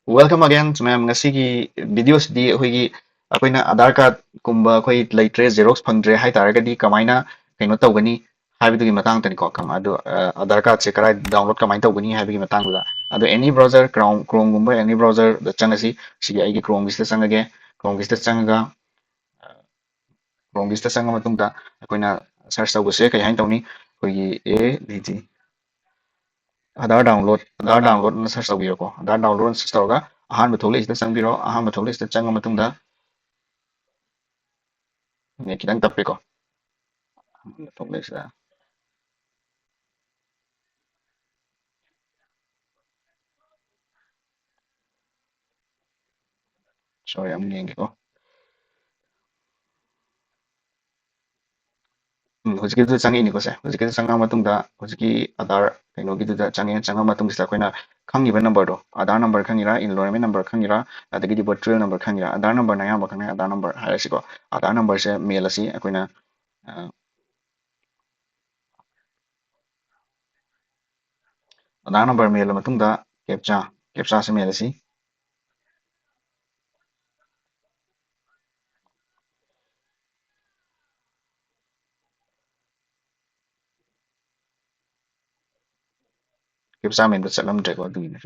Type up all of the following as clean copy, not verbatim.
Welcome again ma'am ngasigi videos di akhoi akoina Aadhar card kumba akhoi leitre Xerox phangdre hai taragadi kamaina kaino tawgani haibidugi matang tani ko kam adu Aadhar card se karai download kamai tawgani haibigi matang da adu any browser Chrome gumba any browser da changasi sigi aigi Chrome gista changage Chrome gista changaga Chrome gista changa matungda akoina search tawbase kai hain tawni akhoi ADT Aadhar download na search tawbiro ko Aadhar download search tawga ahanba thole isda changbiro ahanba thole isda changa matungda ne kitang tappe ko thole isda sorry am ngenge ko hojiki du changi ni ko se hojiki changa matungda hojiki Aadhar kaino gi du da changa matung sida koina khangi ba number do Aadhar number khangira enrollment number khangira adagi di birth trail number khangira Aadhar number na yamba khangna Aadhar number hairasi ko Aadhar number se mail asi akoina Aadhar number mail matungda captcha se mail asi captcha mail da chalamdre ko du ni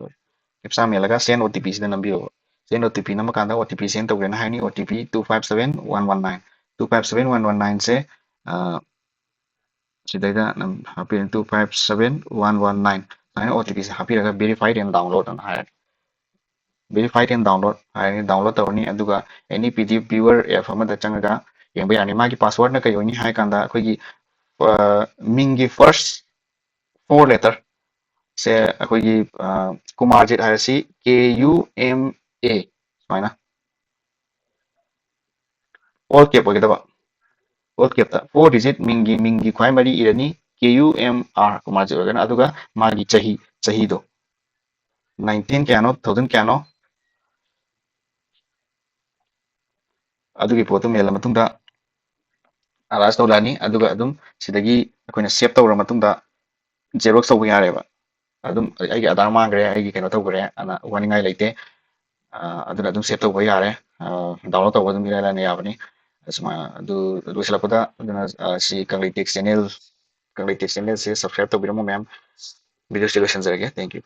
captcha mail laga send OTP sida nambiyo send OTP namakanda OTP send tawgrena haini OTP 257119 257119 se sidaida nam happy 257119 haina OTP se happy raga verified and download and hire verified and download hire download tawni aduga any PDF viewer app amada changaga yengba yani magi password na kayoni hai kanda akogi mingi first four letter se akogi kumarjit hairasi KUMA sumaina all cap ogedaba all cap ta four digit mingi khwai mari irani KUMR kumarjit ogana aduga magi chahi do 19 kayano 1000 kayano adugi poto mela matungda arrest tawlani aduga adum sidagi akoina save tawra matungda xerox tawba yareba adum aigi Aadhar mangre aigi kaino tawgre ana waningai leite aduna adum save tawba yare download tawba adum irala ne yabani asma adu silapota aduna si Kangli Tech channel se subscribe tawbiramo ma'am video solutions thank you